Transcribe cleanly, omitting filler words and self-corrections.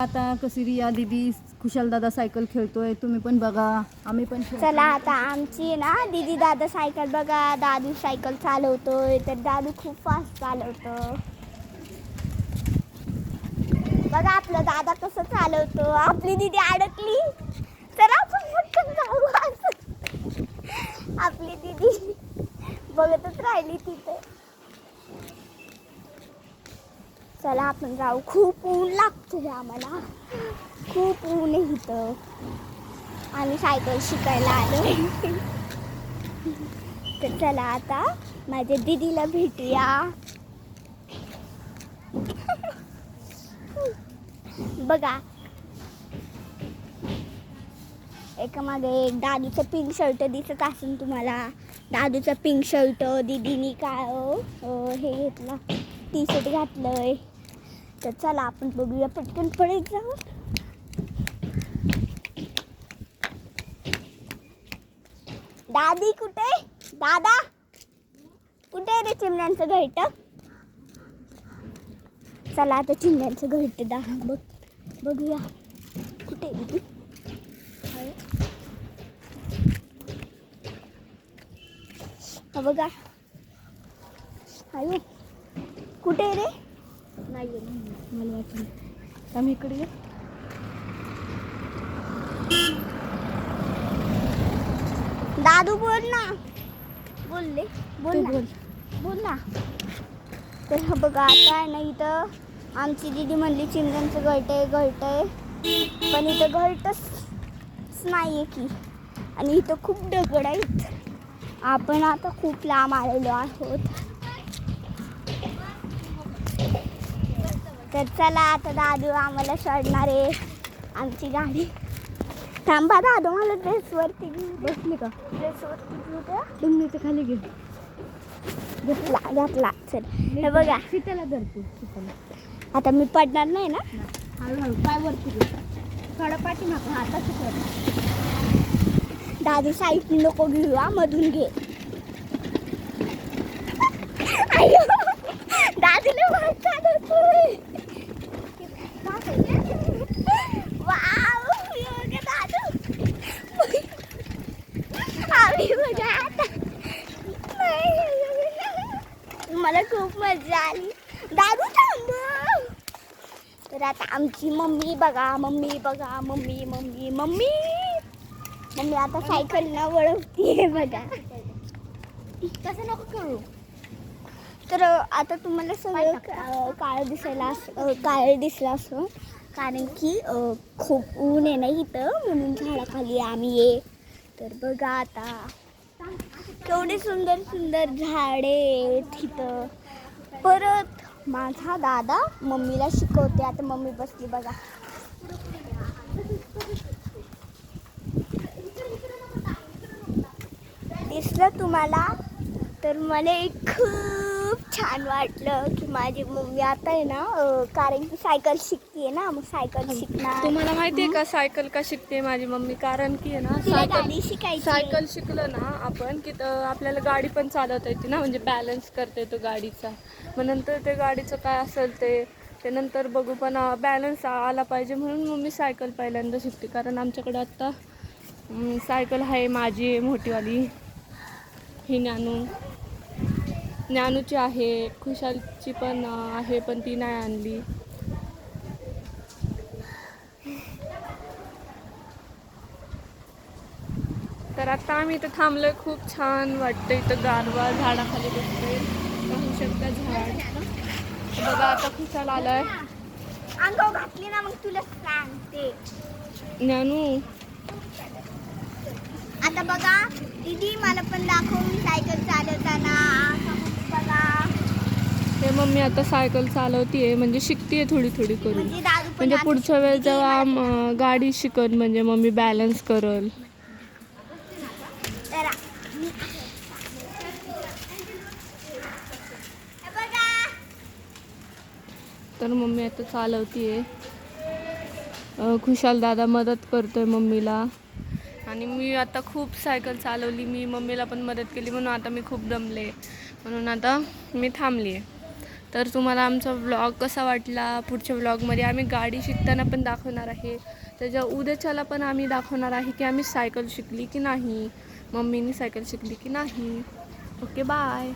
आता कशी रिया दीदी खुशाल दादा सायकल खेळतोय, तुम्ही पण बघा, आम्ही पण चला आता आमची ना दीदी दादा सायकल बघा, दादू सायकल चालवतोय तर दादू खूप फास्ट चालवतो बघा. आपला दादा कसं चालवतो. आपली दीदी अडकली तर आपण पटकन जाऊ. आपली दीदी बघतच राहिली तिथे. चला आपण जाऊ. खूप ऊन लागतोय आम्हाला, खूप ऊन आहे इथं. आम्ही सायकल शिकायला आलोय. तर चला आता माझ्या दीदीला भेटूया. बघा एका मागे एक दादूचं पिंक शर्ट दिसत असेल तुम्हाला. दादूचं पिंक शर्ट, दीदीनी काय हे घेतला, टी शर्ट घातलंय. तर चला आपण बघूया पटकन पळत जाऊ. दादी कुठे, दादा कुठे रे चिमण्यांचं घरट. चला आता चिमण्यांचं घरट बघूया कुठे दीदी. बघा अयो कुठे रे. नाही मला वाटलं आम्ही इकडे ये. दादू बोल ना, बोल बोल. ना. तर बघा आता आहे ना इथं आमची दीदी म्हणली चिमण्यांचं घरट आहे, पण इथं घरटच नाही आहे की. आणि इथं खूप दगड आहेत. आपण आता खूप लांब आलेलो आहोत. तर चला आता दादू आम्हाला सोडणार आहे. आमची गाडी. थांबा दादू, मला ड्रेसवरती बसली का? ड्रेसवरती घेऊ द्या. तुम्ही खाली घे. घातला. चल हे बघा सीताला धरतो, सीताला. आता मी पडणार नाही ना. हळूहळू पाय वरती घे, थोडा पाठी मागं हातात शिकवलं. दादू साईड नको घेऊया, मधून घे. दादूला वाट चालवतोय. वाव दादू. आम्ही बघा आता. मला खूप मजा आली. दादू थांब. तर आता आमची मम्मी बघा, मम्मी आता सायकल ना वळवतीये बघा. तसं नको करू. तर आता तुम्हाला सगळं काळ दिसलं असं, कारण की खूप ऊन आहे ना इथं, म्हणून झाडाखाली आम्ही ये. तर बघा आता केवढे सुंदर सुंदर झाडे आहेत इथं. परत माझा दादा मम्मीला शिकवते. आता मम्मी बसली बघा. दिसलं तुम्हाला. तर मला खूप छान वाटलं की माझी मम्मी आता आहे ना, कारण की सायकल शिकते ना, मग सायकल शिकणार. तुम्हाला माहिती आहे का सायकल का शिकते माझी मम्मी? कारण की आहे ना, सायकल शिकलं ना आपण की आपल्याला गाडी पण चालवता येते ना, म्हणजे बॅलन्स करता येतो गाडीचा. मग नंतर ते गाडीचं काय असेल ते नंतर बघू, पण बॅलन्स आला पाहिजे म्हणून मम्मी सायकल पहिल्यांदा शिकते. कारण आमच्याकडे आत्ता सायकल आहे माझी मोठीवाली, ही ज्ञानूची आहे, खुशालची पण आहे, पण ती नाही आणली. तर आता आम्ही इथं थांबलोय. खूप छान वाटतं इथं, गारवा, झाडाखाली बसतोय. पाहू शकता झाड. बघा आता खुशाल आलाय. अंगावर घातली ना, मग तुला सांगते. ज्ञानू आता बघा दीदी, मला पण दाखव मी सायकल चालवताना. बघा हे मम्मी आता सायकल चालवतीये, म्हणजे शिकतीये थोडी थोडी करून. दादू पण म्हणजे आता पुढच्या वेळेस जेव्हा गाडी शिकन, म्हणजे मम्मी बॅलन्स करल. जरा. तर मम्मी आता चालवतीये. खुशाल दादा मदत करतोय मम्मीला. आणि मी आता खूप सायकल चालवली, मी मम्मीला पण मदत केली, म्हणून आता मी खूप दमले, म्हणून आता मी थांबली आहे. तर तुम्हाला आमचा व्लॉग कसा वाटला, पुढच्या व्लॉगमध्ये आम्ही गाडी शिकताना पण दाखवणार आहे. त्याच्या उद्याच्याला पण आम्ही दाखवणार आहे की आम्ही सायकल शिकली की नाही, मम्मीनी सायकल शिकली की नाही. Okay bye.